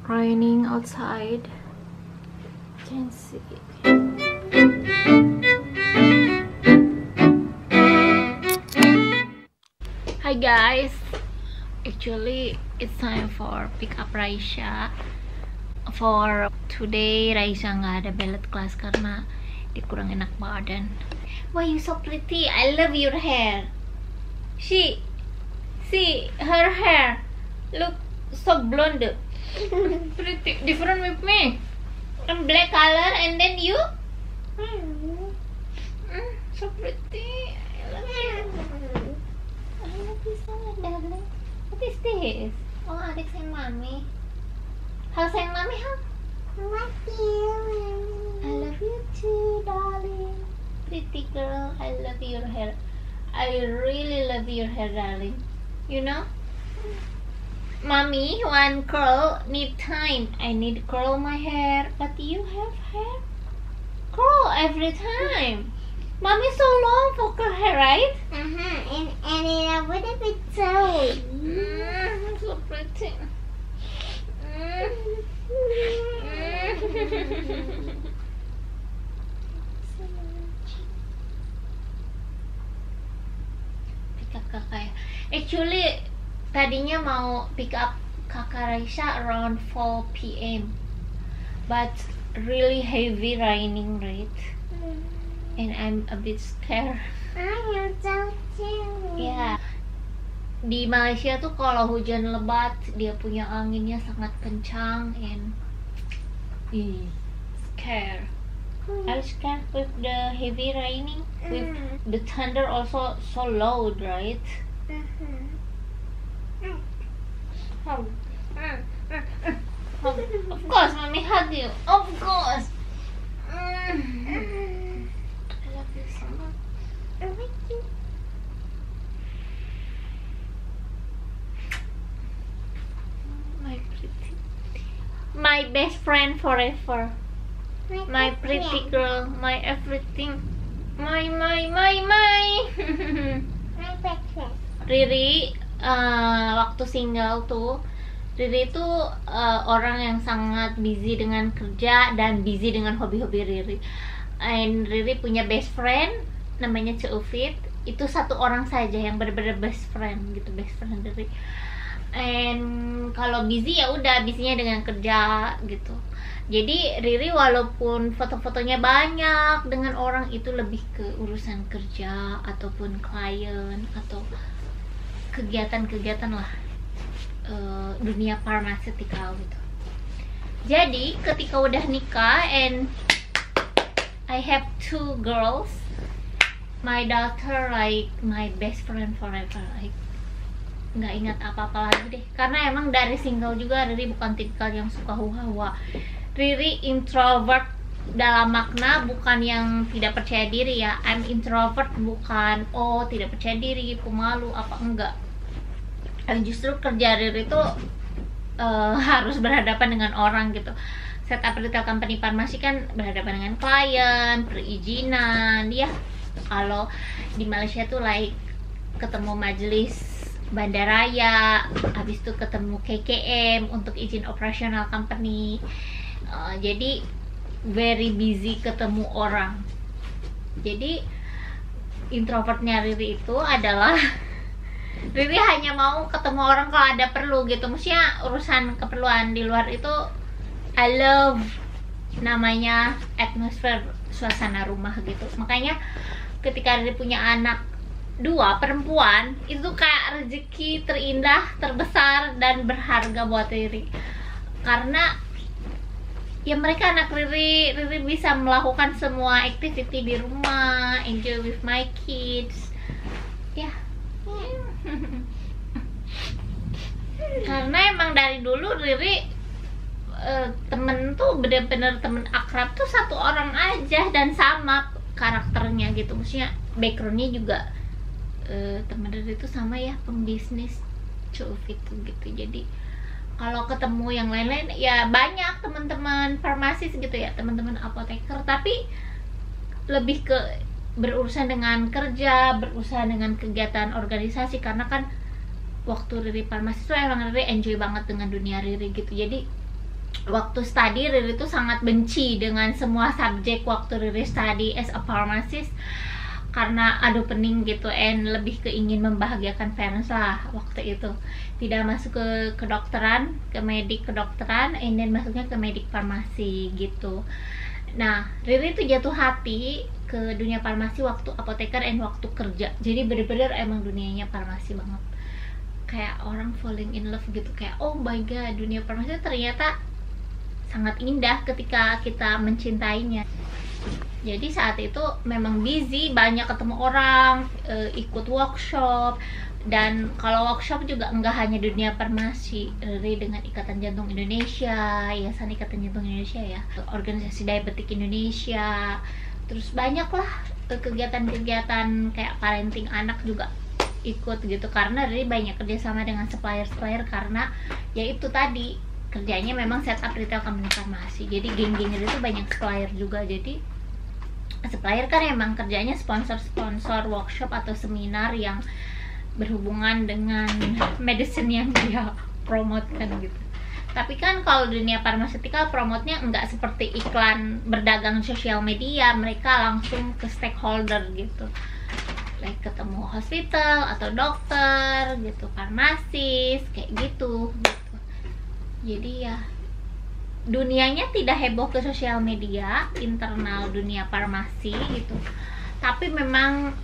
raining outside. You can see. Hi guys, actually it's time for pick up Raisya. For today Raisya nggak ada ballet class karena dia kurang enak badan. Why you so pretty? I love your hair. See her hair. Look so blonde. Pretty different with me. And black color and then you so pretty. I love you. I love you so much, darling. What is this? Oh, adik sayang mami. Halo sayang mami, ha? I love you. I love you too, darling. Pretty girl, I love your hair. I really love your hair, darling. You know? Mommy, one curl need time. I need to curl my hair, but you have hair curl every time. Mommy so long for curl hair, right? And in a little bit so. So pretty. Pick up kakak ya. Actually tadinya mau pick up kakak Raisya around 4 PM, but really heavy raining, right? And I'm a bit scared. I am so too. Ya, di Malaysia tuh kalau hujan lebat dia punya anginnya sangat kencang and scared. I'm scared with the heavy raining, with the thunder also so loud, right? Of course, mommy hug you. Of course. I love you so much. I like you. My pretty, my best friend forever. My pretty girl, my everything. My. My best friend. Riri waktu single tuh, Riri tuh orang yang sangat busy dengan kerja dan busy dengan hobi-hobi Riri. And Riri punya best friend namanya Ceufit. Itu satu orang saja yang benar-benar best friend gitu, best friend Riri. And kalau busy ya udah busynya dengan kerja gitu. Jadi Riri walaupun foto-fotonya banyak dengan orang, itu lebih ke urusan kerja ataupun klien atau kegiatan-kegiatan lah, dunia pharmaceutical gitu. Jadi ketika udah nikah and I have 2 girls, my daughter like my best friend forever, like nggak ingat apa-apa lagi deh. Karena emang dari single juga Riri bukan tipikal yang suka huwa-huwa. Riri introvert dalam makna bukan yang tidak percaya diri ya. I'm introvert bukan tidak percaya diri, pemalu apa enggak. Dan justru kerja Riri itu harus berhadapan dengan orang gitu. Setup retail company farmasi kan berhadapan dengan klien, perizinan ya. Kalau di Malaysia tuh like ketemu majelis bandaraya, habis itu ketemu KKM untuk izin operasional company. Jadi very busy ketemu orang. Jadi introvertnya Riri itu adalah Riri hanya mau ketemu orang kalau ada perlu gitu. Maksudnya urusan keperluan di luar itu I love namanya atmosfer suasana rumah gitu. Makanya ketika Riri punya anak 2 perempuan, itu kayak rezeki terindah, terbesar dan berharga buat Riri. Karena ya mereka anak Riri bisa melakukan semua activity di rumah, enjoy with my kids. Ya. Karena emang dari dulu Riri temen tuh bener-bener temen akrab tuh satu orang aja dan sama karakternya gitu. Maksudnya backgroundnya juga temen Riri tuh sama ya, pembisnis Ceufit gitu. Jadi kalau ketemu yang lain-lain ya banyak teman-teman farmasis gitu ya, teman-teman apoteker, tapi lebih ke berurusan dengan kerja, berurusan dengan kegiatan organisasi. Karena kan waktu Riri farmasi tuh emang Riri enjoy banget dengan dunia Riri gitu. Jadi waktu study Riri tuh sangat benci dengan semua subjek waktu Riri study as a pharmacist, karena aduh pening gitu, and lebih ke ingin membahagiakan parents lah waktu itu. Tidak masuk ke kedokteran, ke medik kedokteran, and then masuknya ke medik farmasi gitu. Nah, Riri tuh jatuh hati ke dunia farmasi waktu apoteker and waktu kerja. Jadi bener-bener emang dunianya farmasi banget. Kayak orang falling in love gitu, kayak oh my god, dunia farmasi ternyata sangat indah ketika kita mencintainya. Jadi saat itu memang busy, banyak ketemu orang, ikut workshop. Dan kalau workshop juga enggak hanya dunia farmasi, dengan Ikatan Jantung Indonesia, Yayasan Ikatan Jantung Indonesia ya, organisasi diabetik Indonesia, terus banyaklah kegiatan-kegiatan kayak parenting anak juga ikut gitu, karena Riri banyak kerjasama dengan supplier-supplier, karena ya itu tadi kerjanya memang setup retail company farmasi. Jadi geng-geng itu banyak supplier juga. Jadi supplier kan emang kerjanya sponsor workshop atau seminar yang berhubungan dengan medicine yang dia promotkan gitu. Tapi kan kalau dunia farmaceutical promotnya enggak seperti iklan berdagang sosial media, mereka langsung ke stakeholder gitu, like ketemu hospital atau dokter gitu, farmasis kayak gitu. Jadi ya dunianya tidak heboh ke sosial media internal dunia farmasi gitu, tapi memang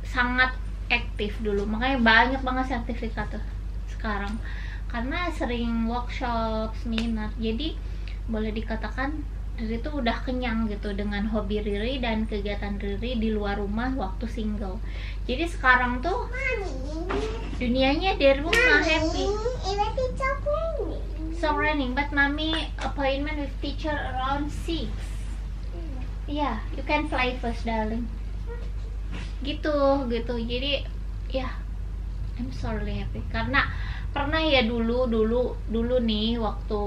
sangat aktif dulu, makanya banyak banget sertifikat tuh sekarang karena sering workshop, seminar. Jadi boleh dikatakan Riri tuh udah kenyang gitu dengan hobi Riri dan kegiatan Riri di luar rumah waktu single. Jadi sekarang tuh dunianya di rumah happy. So raining, but mommy appointment with teacher around 6. Yeah, you can fly first, darling. Gitu. Jadi ya, I'm sorry happy karena pernah ya dulu nih waktu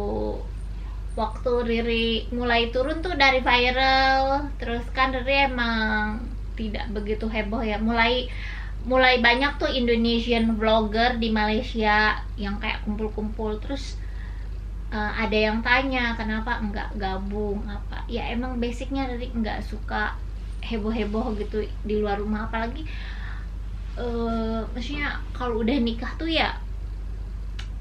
Riri mulai turun tuh dari viral, terus kan Riri emang tidak begitu heboh ya. Mulai banyak tuh Indonesian vlogger di Malaysia yang kayak kumpul-kumpul, terus ada yang tanya kenapa enggak gabung apa. Ya emang basicnya Riri enggak suka heboh-heboh gitu di luar rumah, apalagi maksudnya kalau udah nikah tuh ya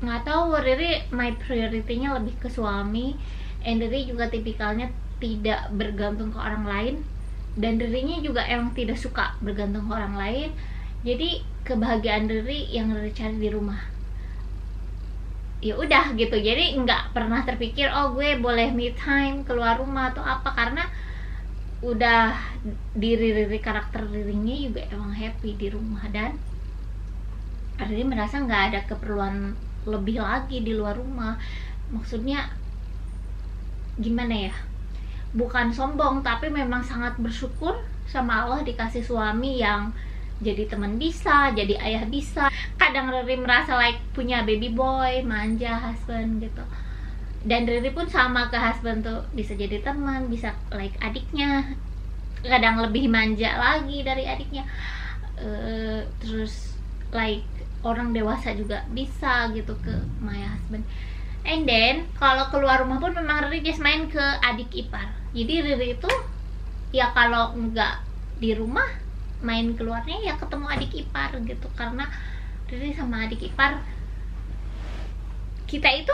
nggak tahu, Riri my priority-nya lebih ke suami, and Riri juga tipikalnya tidak bergantung ke orang lain, dan Ririnya juga emang tidak suka bergantung ke orang lain. Jadi kebahagiaan Riri yang Riri cari di rumah. Ya udah gitu, jadi nggak pernah terpikir oh gue boleh me time keluar rumah atau apa, karena udah Riri karakter Ririnya juga emang happy di rumah, dan Riri merasa nggak ada keperluan lebih lagi di luar rumah. Maksudnya gimana ya, bukan sombong tapi memang sangat bersyukur sama Allah dikasih suami yang jadi teman bisa, jadi ayah bisa. Kadang Riri merasa like punya baby boy, manja husband gitu. Dan Riri pun sama ke husband tuh, bisa jadi teman, bisa like adiknya. Kadang lebih manja lagi dari adiknya. Terus like orang dewasa juga bisa gitu ke my husband. And then kalau keluar rumah pun memang Riri just main ke adik ipar. Jadi Riri itu ya kalau nggak di rumah, main keluarnya ya ketemu adik ipar gitu, karena Riri sama adik ipar kita itu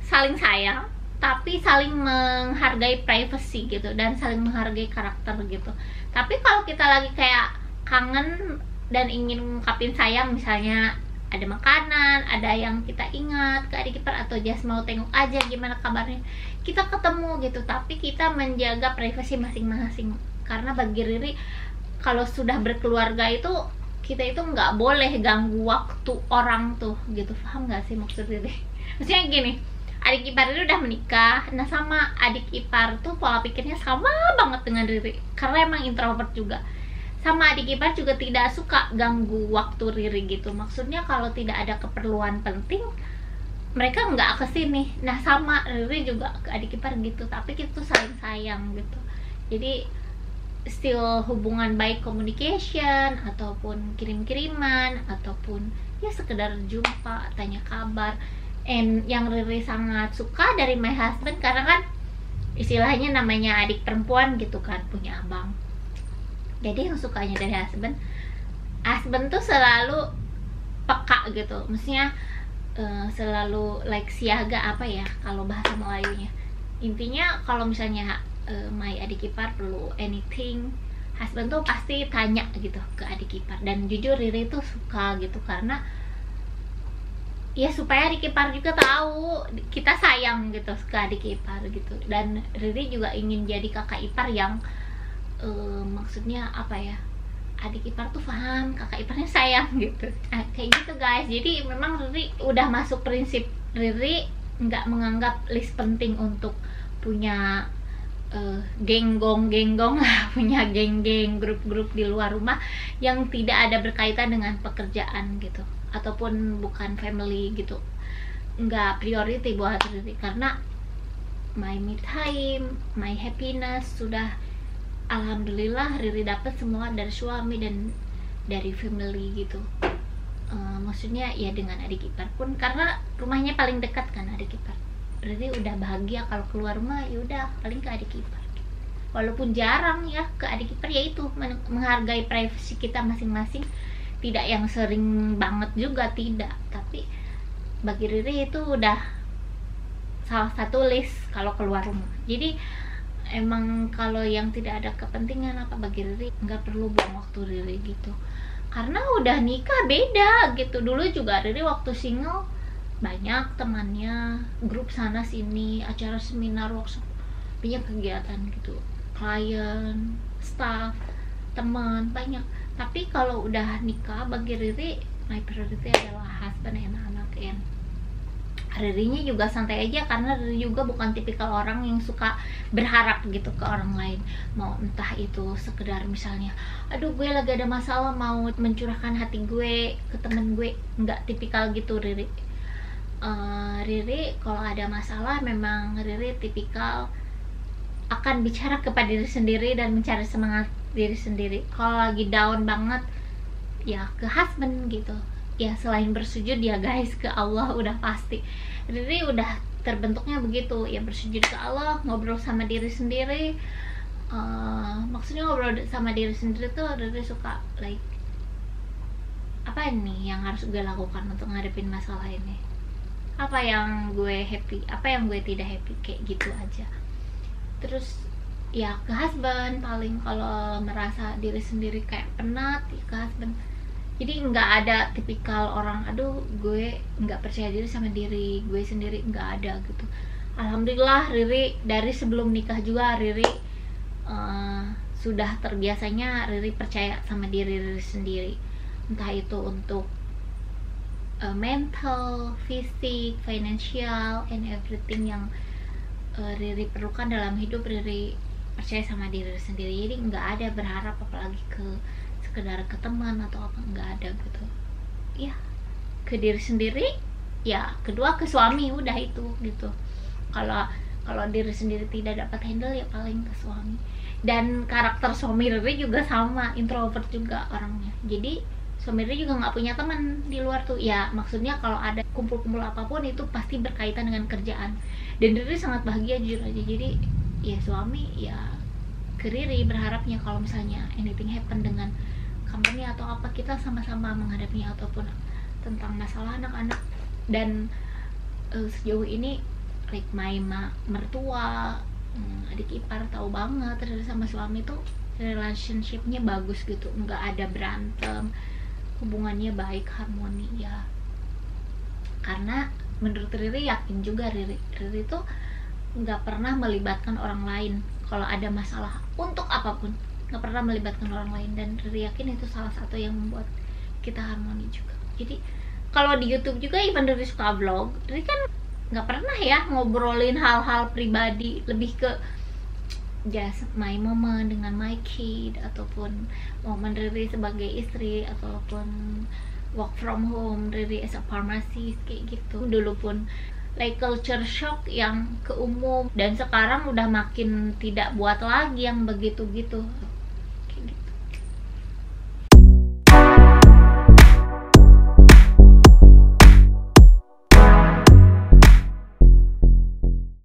saling sayang tapi saling menghargai privacy gitu, dan saling menghargai karakter gitu. Tapi kalau kita lagi kayak kangen dan ingin mengungkapin sayang, misalnya ada makanan, ada yang kita ingat ke adik ipar, atau just mau tengok aja gimana kabarnya, kita ketemu gitu, tapi kita menjaga privasi masing-masing. Karena bagi Riri kalau sudah berkeluarga itu kita itu nggak boleh ganggu waktu orang tuh gitu. Paham nggak sih maksud Riri? Maksudnya gini, adik ipar Riri udah menikah, nah sama adik ipar tuh pola pikirnya sama banget dengan Riri, karena emang introvert juga. Sama adik ipar juga tidak suka ganggu waktu Riri gitu. Maksudnya kalau tidak ada keperluan penting, mereka nggak kesini. Nah sama Riri juga ke adik ipar gitu, tapi kita tuh saling sayang gitu. Jadi still hubungan baik, communication ataupun kirim-kiriman ataupun ya sekedar jumpa, tanya kabar. And yang Riri sangat suka dari my husband, karena kan istilahnya namanya adik perempuan gitu kan, punya abang. Jadi yang sukanya dari husband tuh selalu peka gitu, maksudnya selalu like siaga, apa ya kalau bahasa Melayunya. Intinya kalau misalnya my adik ipar perlu anything, husband tuh pasti tanya gitu ke adik ipar. Dan jujur Riri tuh suka gitu, karena ya supaya adik ipar juga tahu kita sayang gitu ke adik ipar gitu. Dan Riri juga ingin jadi kakak ipar yang maksudnya apa ya, adik ipar tuh paham kakak iparnya sayang gitu. Kayak gitu guys. Jadi memang Riri udah masuk prinsip Riri nggak menganggap list penting untuk punya genggong lah, punya geng-geng, grup-grup di luar rumah yang tidak ada berkaitan dengan pekerjaan gitu, ataupun bukan family gitu. Nggak priority buat Riri, karena my me time, my happiness sudah alhamdulillah Riri dapat semua dari suami dan dari family gitu. Maksudnya ya dengan adik ipar pun, karena rumahnya paling dekat kan adik ipar. Riri udah bahagia kalau keluar rumah ya udah paling ke adik ipar. Walaupun jarang ya ke adik ipar, ya itu menghargai privasi kita masing-masing. Tidak yang sering banget juga, tidak. Tapi bagi Riri itu udah salah satu list kalau keluar rumah. Jadi emang kalau yang tidak ada kepentingan apa bagi Riri nggak perlu buang waktu Riri gitu. Karena udah nikah beda gitu. Dulu juga Riri waktu single banyak temannya, grup sana sini, acara seminar, workshop, banyak kegiatan gitu, klien, staff, teman, banyak. Tapi kalau udah nikah bagi Riri, my priority adalah husband and anak. And Ririnya juga santai aja, karena Riri juga bukan tipikal orang yang suka berharap gitu ke orang lain. Mau entah itu sekedar misalnya, aduh gue lagi ada masalah mau mencurahkan hati gue ke temen gue, nggak tipikal gitu Riri. Riri kalau ada masalah memang Riri tipikal akan bicara kepada diri sendiri dan mencari semangat diri sendiri. Kalau lagi down banget ya ke husband gitu. Ya selain bersujud ya guys ke Allah, udah pasti Riri udah terbentuknya begitu ya, bersujud ke Allah, ngobrol sama diri sendiri. Maksudnya ngobrol sama diri sendiri tuh Riri suka like apa ini yang harus gue lakukan untuk ngadepin masalah ini, apa yang gue happy, apa yang gue tidak happy, kayak gitu aja. Terus ya ke husband paling kalau merasa diri sendiri kayak penat ya ke husband. Jadi nggak ada tipikal orang aduh gue nggak percaya diri sama diri gue sendiri, nggak ada gitu. Alhamdulillah Riri dari sebelum nikah juga Riri sudah terbiasanya Riri percaya sama diri Riri sendiri, entah itu untuk mental, fisik, financial, and everything yang Riri perlukan dalam hidup. Riri percaya sama diri sendiri, jadi nggak ada berharap apalagi ke sekedar ke teman atau apa, nggak ada gitu ya. Ke diri sendiri ya, kedua ke suami, udah itu gitu. Kalau diri sendiri tidak dapat handle ya paling ke suami. Dan karakter suami Riri juga sama, introvert juga orangnya, jadi suami Riri juga nggak punya teman di luar tuh ya. Maksudnya kalau ada kumpul-kumpul apapun itu pasti berkaitan dengan kerjaan, dan Riri sangat bahagia jujur aja. Jadi ya suami ya ke Riri berharapnya kalau misalnya anything happen dengan company atau apa, kita sama-sama menghadapinya, ataupun tentang masalah anak-anak. Dan sejauh ini like my mertua, adik ipar tahu banget Riri sama suami tuh relationshipnya bagus gitu, nggak ada berantem, hubungannya baik, harmoni ya. Karena menurut Riri yakin juga Riri tuh nggak pernah melibatkan orang lain kalau ada masalah untuk apapun, nggak pernah melibatkan orang lain. Dan Riri yakin itu salah satu yang membuat kita harmoni juga. Jadi kalau di YouTube juga even Riri suka vlog, Riri kan nggak pernah ya ngobrolin hal-hal pribadi, lebih ke just my moment dengan my kid, ataupun momen Riri sebagai istri, ataupun work from home Riri as a pharmacist, kayak gitu. Dulu pun like culture shock yang ke umum, dan sekarang udah makin tidak buat lagi yang begitu-gitu.